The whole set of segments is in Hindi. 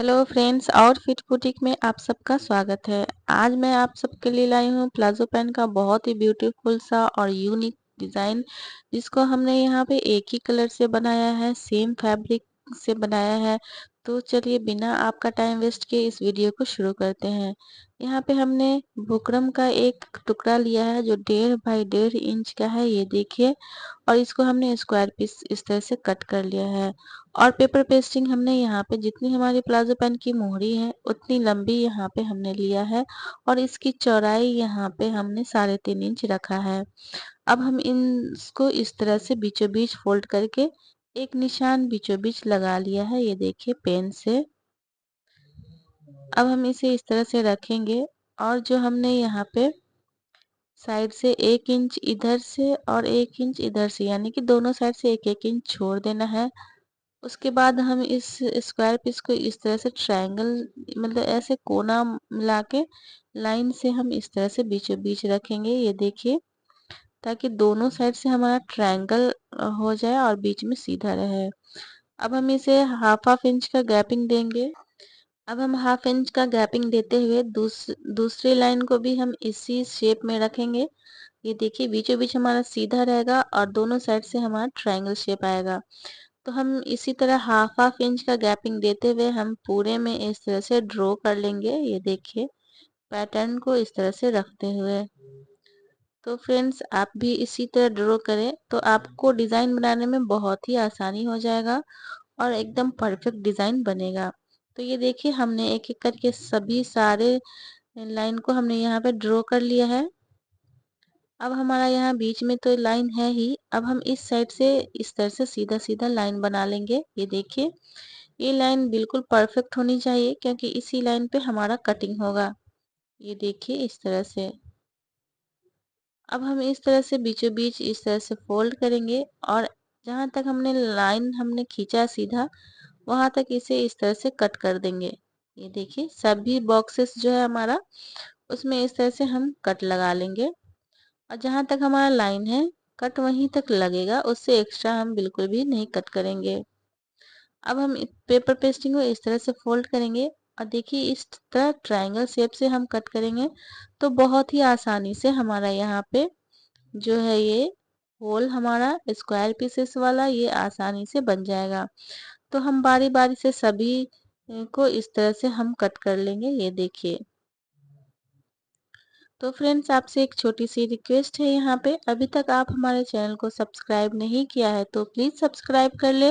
हेलो फ्रेंड्स, और फिट बुटीक में आप सबका स्वागत है। आज मैं आप सबके लिए लाई हूँ प्लाजो पैंट का बहुत ही ब्यूटीफुल सा और यूनिक डिज़ाइन, जिसको हमने यहाँ पे एक ही कलर से बनाया है, सेम फैब्रिक से बनाया है। तो चलिए बिना आपका टाइम वेस्ट किए इस वीडियो को शुरू करते हैं। यहाँ पे हमने बुकरम का एक टुकड़ा लिया है जो 1.5 बाई 1.5 इंच का है, ये देखिए। और इसको हमने स्क्वायर पीस इस तरह से कट कर लिया है। और पेपर पेस्टिंग हमने यहाँ पे जितनी हमारी प्लाजो पैंट की मोहरी है उतनी लंबी यहाँ पे हमने लिया है, और इसकी चौड़ाई यहाँ पे हमने 3.5 इंच रखा है। अब हम इसको इस तरह से बीचों बीच फोल्ड करके एक निशान बीचों बीच लगा लिया है, ये देखिए पेन से। अब हम इसे इस तरह से रखेंगे, और जो हमने यहाँ पे साइड से 1 इंच इधर से और 1 इंच इधर से, यानी कि दोनों साइड से 1-1 इंच छोड़ देना है। उसके बाद हम इस स्क्वायर पीस को इस तरह से ट्रायंगल, मतलब ऐसे कोना मिला के लाइन से हम इस तरह से बीचों बीच रखेंगे, ये देखिए, ताकि दोनों साइड से हमारा ट्रायंगल हो जाए और बीच में सीधा रहे। अब हम इसे हाफ हाफ इंच का गैपिंग देंगे। अब हम हाफ इंच का गैपिंग देते हुए दूसरी लाइन को भी हम इसी शेप में रखेंगे। ये देखिए बीचों बीच हमारा सीधा रहेगा और दोनों साइड से हमारा ट्रायंगल शेप आएगा। तो हम इसी तरह हाफ हाफ इंच का गैपिंग देते हुए हम पूरे में इस तरह से ड्रॉ कर लेंगे, ये देखिए, पैटर्न को इस तरह से रखते हुए। तो फ्रेंड्स, आप भी इसी तरह ड्रॉ करें तो आपको डिज़ाइन बनाने में बहुत ही आसानी हो जाएगा और एकदम परफेक्ट डिज़ाइन बनेगा। तो ये देखिए हमने एक एक करके सभी सारे लाइन को हमने यहाँ पे ड्रॉ कर लिया है। अब हमारा यहाँ बीच में तो लाइन है ही, अब हम इस साइड से इस तरह से सीधा सीधा लाइन बना लेंगे, ये देखिए। ये लाइन बिल्कुल परफेक्ट होनी चाहिए क्योंकि इसी लाइन पे हमारा कटिंग होगा, ये देखिए इस तरह से। अब हम इस तरह से बीचों बीच इस तरह से फोल्ड करेंगे, और जहाँ तक हमने लाइन हमने खींचा सीधा, वहां तक इसे इस तरह से कट कर देंगे। ये देखिए सभी बॉक्सेस जो है हमारा, उसमें इस तरह से हम कट लगा लेंगे, और जहाँ तक हमारा लाइन है कट वहीं तक लगेगा, उससे एक्स्ट्रा हम बिल्कुल भी नहीं कट करेंगे। अब हम पेपर पेस्टिंग को इस तरह से फोल्ड करेंगे, और देखिए इस तरह ट्रायंगल शेप से हम कट करेंगे तो बहुत ही आसानी से हमारा यहाँ पे जो है ये होल हमारा स्क्वायर पीसेस वाला ये आसानी से बन जाएगा। तो हम बारी बारी से सभी को इस तरह से हम कट कर लेंगे, ये देखिए। तो फ्रेंड्स, आपसे एक छोटी सी रिक्वेस्ट है, यहाँ पे अभी तक आप हमारे चैनल को सब्सक्राइब नहीं किया है तो प्लीज़ सब्सक्राइब कर ले,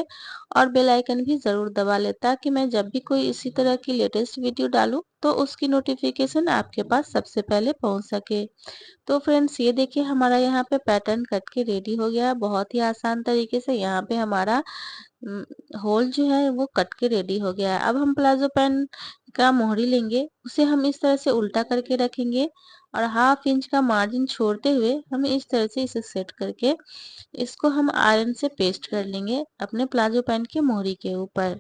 और बेल आइकन भी ज़रूर दबा ले, ताकि मैं जब भी कोई इसी तरह की लेटेस्ट वीडियो डालूँ तो उसकी नोटिफिकेशन आपके पास सबसे पहले पहुँच सके। तो फ्रेंड्स, ये देखिए हमारा यहाँ पे पैटर्न कट के रेडी हो गया है बहुत ही आसान तरीके से। यहाँ पे हमारा होल जो है वो कट के रेडी हो गया है। अब हम प्लाजो पैंट का मोहरी लेंगे, उसे हम इस तरह से उल्टा करके रखेंगे, और हाफ इंच का मार्जिन छोड़ते हुए हम इस तरह से इसे सेट करके इसको हम आयरन से पेस्ट कर लेंगे अपने प्लाजो पैंट के मोहरी के ऊपर।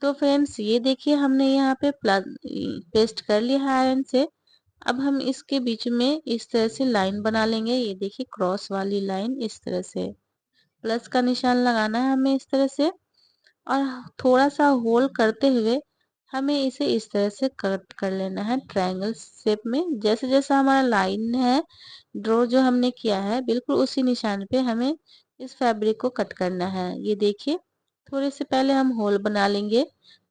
तो फ्रेंड्स, ये देखिए हमने यहाँ पे पेस्ट कर लिया है आयरन से। अब हम इसके बीच में इस तरह से लाइन बना लेंगे, ये देखिए क्रॉस वाली लाइन, इस तरह से प्लस का निशान लगाना है हमें इस तरह से, और थोड़ा सा होल करते हुए हमें इसे इस तरह से कट कर लेना है ट्रायंगल शेप में। जैसे जैसा हमारा लाइन है ड्रॉ जो हमने किया है, बिल्कुल उसी निशान पे हमें इस फैब्रिक को कट करना है, ये देखिए। थोड़े से पहले हम होल बना लेंगे,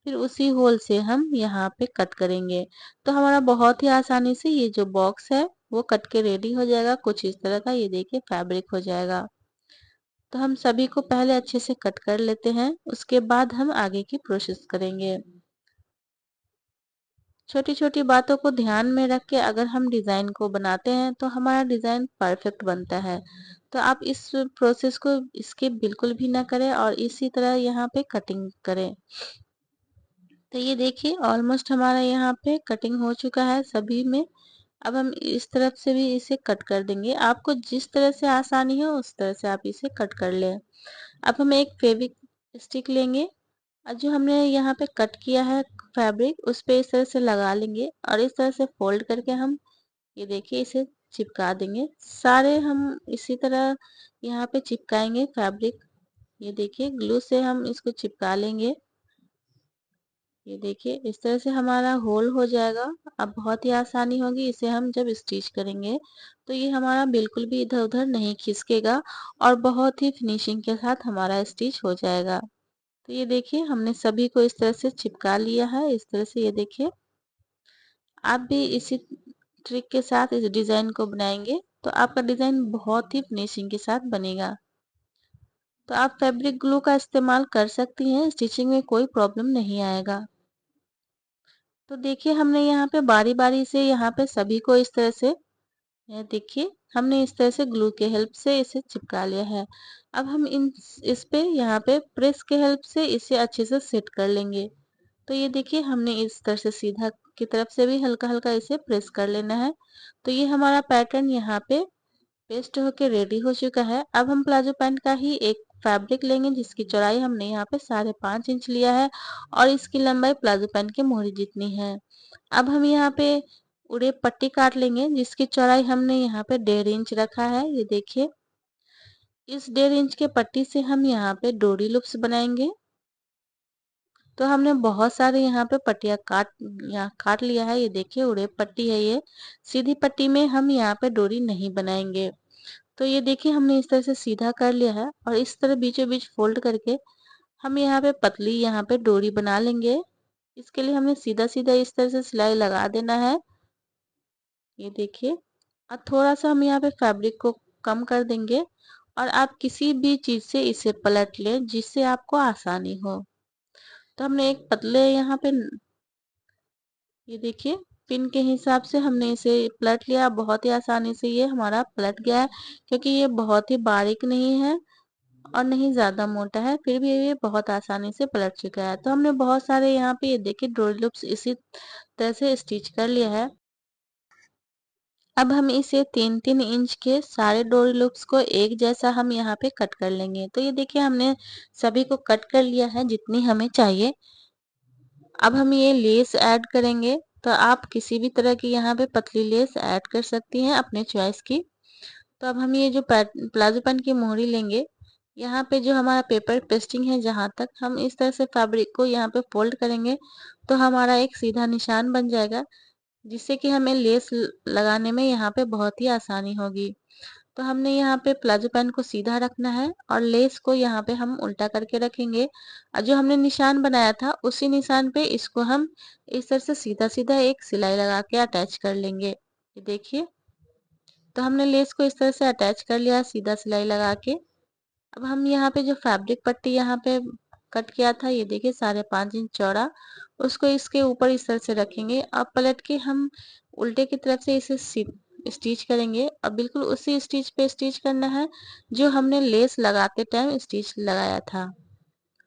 फिर उसी होल से हम यहाँ पे कट करेंगे। तो हमारा बहुत ही आसानी से ये जो बॉक्स है वो कट के रेडी हो जाएगा, कुछ इस तरह का, ये देखिए फैब्रिक हो जाएगा। तो हम सभी को पहले अच्छे से कट कर लेते हैं, उसके बाद हम आगे की प्रोसेस करेंगे। छोटी छोटी बातों को ध्यान में रख के अगर हम डिज़ाइन को बनाते हैं तो हमारा डिज़ाइन परफेक्ट बनता है। तो आप इस प्रोसेस को स्किप बिल्कुल भी ना करें, और इसी तरह यहाँ पे कटिंग करें। तो ये देखिए ऑलमोस्ट हमारा यहाँ पे कटिंग हो चुका है सभी में। अब हम इस तरफ से भी इसे कट कर देंगे, आपको जिस तरह से आसानी हो उस तरह से आप इसे कट कर लें। अब हम एक फेविक स्टिक लेंगे, और जो हमने यहाँ पे कट किया है फैब्रिक उस पे इस तरह से लगा लेंगे, और इस तरह से फोल्ड करके हम ये देखिए इसे चिपका देंगे। सारे हम इसी तरह यहाँ पे चिपकाएंगे फैब्रिक, ये देखिए ग्लू से हम इसको चिपका लेंगे। ये देखिए इस तरह से हमारा होल हो जाएगा। अब बहुत ही आसानी होगी इसे हम जब स्टिच करेंगे तो ये हमारा बिल्कुल भी इधर उधर नहीं खिसकेगा और बहुत ही फिनिशिंग के साथ हमारा स्टिच हो जाएगा। तो ये देखिए हमने सभी को इस तरह से चिपका लिया है। इस तरह से ये देखिए आप भी इसी ट्रिक के साथ इस डिजाइन को बनाएंगे तो आपका डिजाइन बहुत ही फिनिशिंग के साथ बनेगा। तो आप फैब्रिक ग्लू का इस्तेमाल कर सकती हैं, स्टिचिंग में कोई प्रॉब्लम नहीं आएगा। तो देखिए हमने यहाँ पे बारी बारी से यहाँ पे सभी को इस तरह से, ये देखिए हमने इस तरह से ग्लू के हेल्प से इसे चिपका लिया है। अब हम इस पे यहाँ पे प्रेस के हेल्प से इसे अच्छे से सेट कर लेंगे। तो ये देखिए हमने इस तरह से सीधा की तरफ से भी हल्का हल्का इसे प्रेस कर लेना है। तो ये हमारा पैटर्न यहाँ पे पेस्ट होके रेडी हो चुका है। अब हम प्लाजो पैंट का ही एक फैब्रिक लेंगे जिसकी चौड़ाई हमने यहाँ पे 5.5 इंच लिया है और इसकी लंबाई प्लाजो पैंट की मोहरी जितनी है। अब हम यहाँ पे उड़े पट्टी काट लेंगे जिसकी चौड़ाई हमने यहाँ पे 1.5 इंच रखा है। ये देखिए इस 1.5 इंच के पट्टी से हम यहाँ पे डोरी लूप्स बनाएंगे। तो हमने बहुत सारे यहाँ पे पट्टियाँ यहाँ काट लिया है। ये देखिए उड़े पट्टी है ये। सीधी पट्टी में हम यहाँ पे डोरी नहीं बनाएंगे। तो ये देखिए हमने इस तरह से सीधा कर लिया है और इस तरह बीचों बीच फोल्ड करके हम यहाँ पे पतली यहाँ पे डोरी बना लेंगे। इसके लिए हमें सीधा सीधा इस तरह से सिलाई लगा देना है। ये देखिए अब थोड़ा सा हम यहाँ पे फैब्रिक को कम कर देंगे और आप किसी भी चीज से इसे पलट लें जिससे आपको आसानी हो। तो हमने एक पतले यहाँ पे, ये देखिए पिन के हिसाब से हमने इसे पलट लिया। बहुत ही आसानी से ये हमारा पलट गया है क्योंकि ये बहुत ही बारीक नहीं है और नहीं ज्यादा मोटा है, फिर भी ये बहुत आसानी से पलट चुका है। तो हमने बहुत सारे यहाँ पे ये देखिए डोरी लूप्स इसी तरह से स्टिच कर लिया है। अब हम इसे 3-3 इंच के सारे डोरी लूप्स को एक जैसा हम यहाँ पे कट कर लेंगे। तो ये देखिए हमने सभी को कट कर लिया है जितनी हमें चाहिए। अब हम ये लेस ऐड करेंगे। तो आप किसी भी तरह की यहाँ पे पतली लेस ऐड कर सकती हैं अपने चॉइस की। तो अब हम ये जो प्लाजो पैंट की मोहरी लेंगे, यहाँ पे जो हमारा पेपर पेस्टिंग है जहाँ तक हम इस तरह से फैब्रिक को यहाँ पे फोल्ड करेंगे तो हमारा एक सीधा निशान बन जाएगा जिससे कि हमें लेस लगाने में यहाँ पे बहुत ही आसानी होगी। तो हमने यहाँ पे प्लाजो पैंट को सीधा रखना है और लेस को यहाँ पे हम उल्टा करके रखेंगे और जो हमने निशान बनाया था उसी निशान पे इसको हम इस तरह से सीधा सीधा एक सिलाई लगा के अटैच कर लेंगे। ये देखिए तो हमने लेस को इस तरह से अटैच कर लिया सीधा सिलाई लगा के। अब हम यहाँ पे जो फैब्रिक पट्टी यहाँ पे कट किया था, ये देखिए 5.5 इंच चौड़ा, उसको इसके ऊपर इस तरह से रखेंगे। अब पलट के हम उल्टे की तरफ से इसे स्टिच करेंगे और बिल्कुल उसी स्टिच पे स्टिच करना है जो हमने लेस लगाते टाइम स्टिच लगाया था।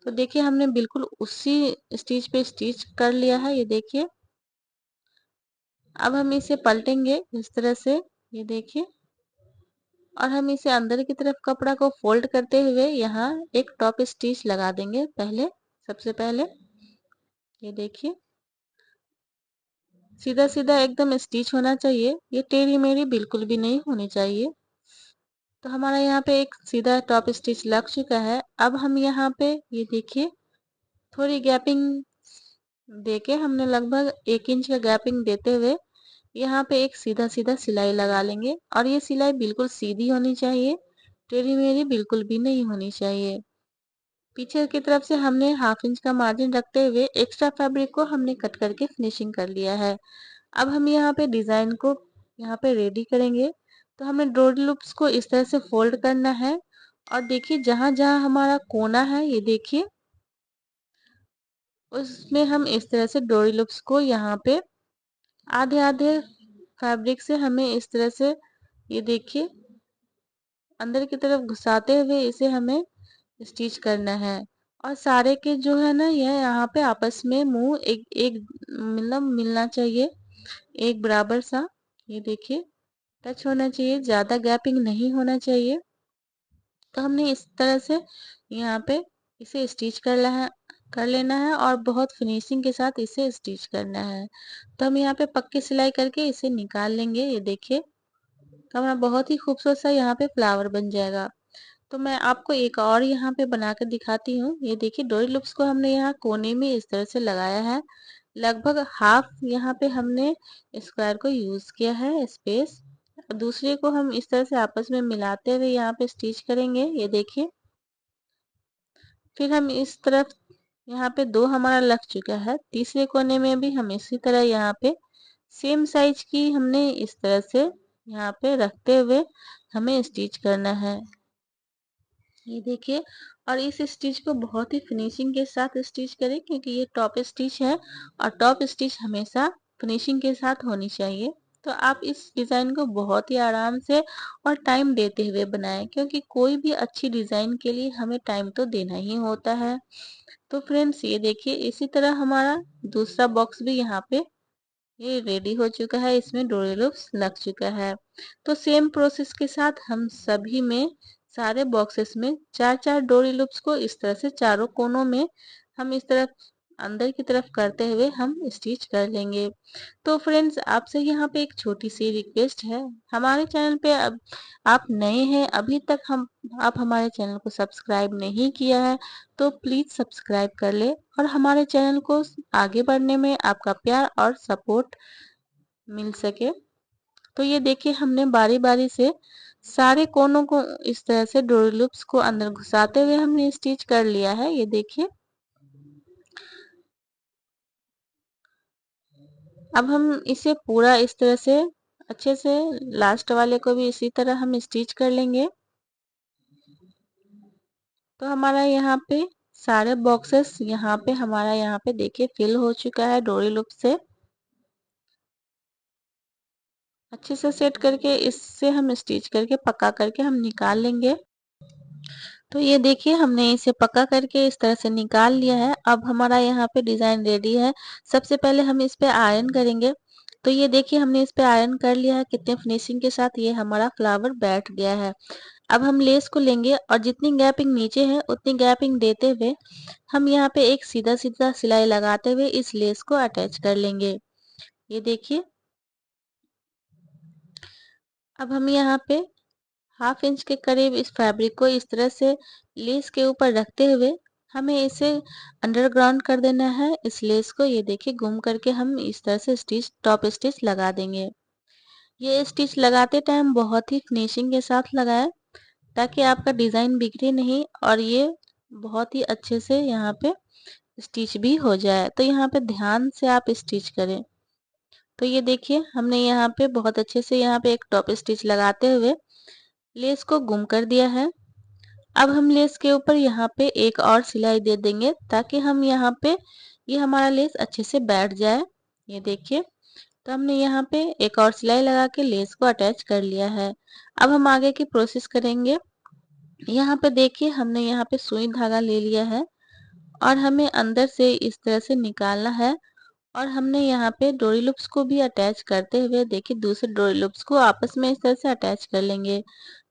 तो देखिए हमने बिल्कुल उसी स्टिच पे स्टिच कर लिया है। ये देखिए अब हम इसे पलटेंगे इस तरह से, ये देखिए, और हम इसे अंदर की तरफ कपड़ा को फोल्ड करते हुए यहाँ एक टॉप स्टिच लगा देंगे सबसे पहले। ये देखिए सीधा सीधा एकदम स्टिच होना चाहिए, ये टेढ़ी मेढ़ी बिल्कुल भी नहीं होनी चाहिए। तो हमारा यहाँ पे एक सीधा टॉप स्टिच लग चुका है। अब हम यहाँ पे ये देखिए थोड़ी गैपिंग देके हमने लगभग 1 इंच का गैपिंग देते हुए यहाँ पे एक सीधा सीधा सिलाई लगा लेंगे और ये सिलाई बिल्कुल सीधी होनी चाहिए, टेढ़ी मेढ़ी बिल्कुल भी नहीं होनी चाहिए। पीछे की तरफ से हमने 1/2 इंच का मार्जिन रखते हुए एक्स्ट्रा फैब्रिक को हमने कट करके फिनिशिंग कर लिया है। अब हम यहाँ पे डिजाइन को यहाँ पे रेडी करेंगे। तो हमें डोरी लूप्स को इस तरह से फोल्ड करना है और देखिए जहां जहां हमारा कोना है, ये देखिए उसमें हम इस तरह से डोरी लूप्स को यहाँ पे आधे आधे फैब्रिक से हमें इस तरह से, ये देखिए, अंदर की तरफ घुसाते हुए इसे हमें स्टिच करना है। और सारे के जो है ना ये यहाँ पे आपस में मुंह एक एक मतलब मिलना चाहिए, एक बराबर सा। ये देखिए टच होना चाहिए, ज्यादा गैपिंग नहीं होना चाहिए। तो हमने इस तरह से यहाँ पे इसे स्टिच कर लेना है और बहुत फिनिशिंग के साथ इसे स्टिच करना है। तो हम यहाँ पे पक्की सिलाई करके इसे निकाल लेंगे। ये देखिए तो हमारा बहुत ही खूबसूरत सा यहाँ पे फ्लावर बन जाएगा। तो मैं आपको एक और यहाँ पे बना कर दिखाती हूँ। ये देखिए डोरी लूप्स को हमने यहाँ कोने में इस तरह से लगाया है। लगभग हाफ यहाँ पे हमने स्क्वायर को यूज किया है स्पेस। दूसरे को हम इस तरह से आपस में मिलाते हुए यहाँ पे स्टिच करेंगे। ये देखिए, फिर हम इस तरफ यहाँ पे दो हमारा लग चुका है। तीसरे कोने में भी हम इसी तरह यहाँ पे सेम साइज की हमने इस तरह से यहाँ पे रखते हुए हमें स्टिच करना है। ये देखिए, और इस स्टिच को बहुत ही फिनिशिंग के साथ स्टिच करें, क्योंकि ये टॉप स्टिच है और टॉप स्टिच हमेशा फिनिशिंग के साथ होनी चाहिए। तो आप इस डिजाइन को बहुत ही आराम से और टाइम देते हुए बनाएं, क्योंकि कोई भी अच्छी डिजाइन के लिए हमें टाइम तो देना ही होता है। तो फ्रेंड्स ये देखिए, इसी तरह हमारा दूसरा बॉक्स भी यहाँ पे ये रेडी हो चुका है। इसमें डोरी लूप्स लग चुका है। तो सेम प्रोसेस के साथ हम सभी में सारे बॉक्सेस में चार चार डोरी लूप्स को इस तरह से चारों कोनों में हम इस तरफ अंदर की तरफ करते हुए हम स्टिच कर लेंगे। तो फ्रेंड्स आपसे यहाँ पे एक छोटी सी रिक्वेस्ट है। हमारे चैनल पे अब आप नए हैं, अभी तक हम आप हमारे चैनल को सब्सक्राइब नहीं किया है तो प्लीज सब्सक्राइब कर ले और हमारे चैनल को आगे बढ़ने में आपका प्यार और सपोर्ट मिल सके। तो ये देखिए, हमने बारी बारी से सारे कोनों को इस तरह से डोरी लूप्स को अंदर घुसाते हुए हमने स्टिच कर लिया है। ये देखिए, अब हम इसे पूरा इस तरह से अच्छे से लास्ट वाले को भी इसी तरह हम स्टिच कर लेंगे। तो हमारा यहाँ पे सारे बॉक्सेस यहाँ पे हमारा यहाँ पे देखिए फिल हो चुका है डोरी लूप से। अच्छे से सेट करके इससे हम स्टिच करके पक्का करके हम निकाल लेंगे। तो ये देखिए, हमने इसे पक्का करके इस तरह से निकाल लिया है। अब हमारा यहाँ पे डिजाइन रेडी है। सबसे पहले हम इस पे आयरन करेंगे। तो ये देखिए, हमने इस पे आयरन कर लिया है। कितने फिनिशिंग के साथ ये हमारा फ्लावर बैठ गया है। अब हम लेस को लेंगे और जितनी गैपिंग नीचे है उतनी गैपिंग देते हुए हम यहाँ पे एक सीधा सीधा सिलाई लगाते हुए इस लेस को अटैच कर लेंगे। ये देखिए, अब हम यहाँ पे हाफ इंच के करीब इस फैब्रिक को इस तरह से लेस के ऊपर रखते हुए हमें इसे अंडरग्राउंड कर देना है इस लेस को। ये देखिए, घूम करके हम इस तरह से स्टिच टॉप स्टिच लगा देंगे। ये स्टिच लगाते टाइम बहुत ही फिनिशिंग के साथ लगाएं, ताकि आपका डिजाइन बिगड़े नहीं और ये बहुत ही अच्छे से यहाँ पे स्टिच भी हो जाए। तो यहाँ पे ध्यान से आप स्टिच करें। तो ये देखिए, हमने यहाँ पे बहुत अच्छे से यहाँ पे एक टॉप स्टिच लगाते हुए लेस को गुम कर दिया है। अब हम लेस के ऊपर यहाँ पे एक और सिलाई दे देंगे, ताकि हम यहाँ पे ये हमारा लेस अच्छे से बैठ जाए। ये देखिए, तो हमने यहाँ पे एक और सिलाई लगा के लेस को अटैच कर लिया है। अब हम आगे की प्रोसेस करेंगे। यहाँ पे देखिए, हमने यहाँ पे सुई धागा ले लिया है और हमें अंदर से इस तरह से निकालना है। और हमने यहाँ पे डोरी लूप्स को भी अटैच करते हुए देखिए दूसरे डोरी लूप्स को आपस में इस तरह से अटैच कर लेंगे।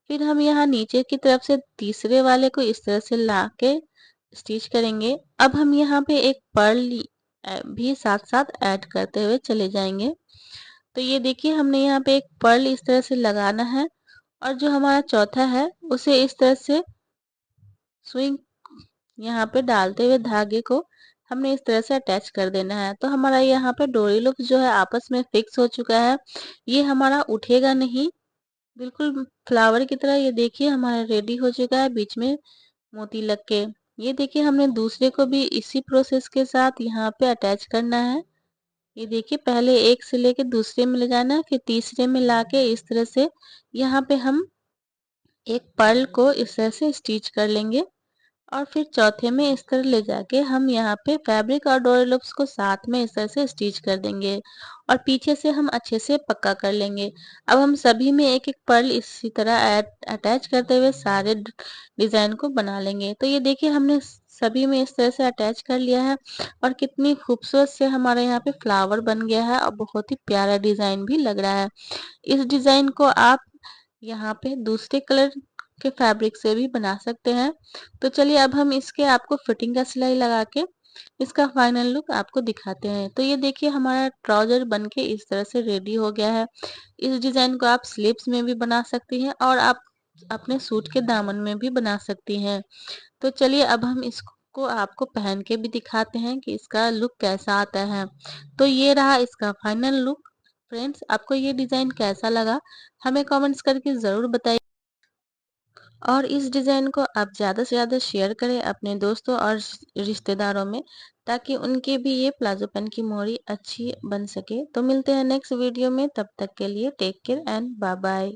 फिर हम यहाँ नीचे की तरफ से तीसरे वाले को इस तरह से ला के स्टिच करेंगे। अब हम यहाँ पे एक पर्ल भी साथ साथ ऐड करते हुए चले जाएंगे। तो ये देखिए, हमने यहाँ पे एक पर्ल इस तरह से लगाना है और जो हमारा चौथा है उसे इस तरह से सुई यहाँ पे डालते हुए धागे को हमने इस तरह से अटैच कर देना है। तो हमारा यहाँ पे डोरी लूप जो है आपस में फिक्स हो चुका है। ये हमारा उठेगा नहीं, बिल्कुल फ्लावर की तरह। ये देखिए, हमारा रेडी हो चुका है बीच में मोती लग के। ये देखिए, हमने दूसरे को भी इसी प्रोसेस के साथ यहाँ पे अटैच करना है। ये देखिए, पहले एक से लेके दूसरे में ले जाना है, फिर तीसरे में लाके इस तरह से यहाँ पे हम एक पर्ल को इस तरह से स्टिच कर लेंगे और फिर चौथे में इस तरह ले जाके हम यहाँ पे फैब्रिक और डोरी लूप्स को साथ में इस तरह से स्टिच कर देंगे और पीछे से हम अच्छे से पक्का कर लेंगे। अब हम सभी में एक एक पर्ल इसी तरह अटैच करते हुए सारे डिजाइन को बना लेंगे। तो ये देखिए, हमने सभी में इस तरह से अटैच कर लिया है और कितनी खूबसूरत से हमारे यहाँ पे फ्लावर बन गया है और बहुत ही प्यारा डिजाइन भी लग रहा है। इस डिजाइन को आप यहाँ पे दूसरे कलर के फैब्रिक से भी बना सकते हैं। तो चलिए, अब हम इसके आपको फिटिंग का सिलाई लगा के इसका फाइनल लुक आपको दिखाते हैं। तो ये देखिए, हमारा ट्राउजर बनके इस तरह से रेडी हो गया है। इस डिजाइन को आप स्लीव्स में भी बना सकती हैं और आप अपने सूट के दामन में भी बना सकती हैं। तो चलिए अब हम इसको आपको पहन के भी दिखाते हैं कि इसका लुक कैसा आता है। तो ये रहा इसका फाइनल लुक। फ्रेंड्स, आपको ये डिज़ाइन कैसा लगा? हमें कमेंट्स करके ज़रूर बताइए और इस डिज़ाइन को आप ज़्यादा से ज़्यादा शेयर करें अपने दोस्तों और रिश्तेदारों में, ताकि उनके भी ये प्लाज़ो पैंट की मोहरी अच्छी बन सके। तो मिलते हैं नेक्स्ट वीडियो में, तब तक के लिए take care and bye bye.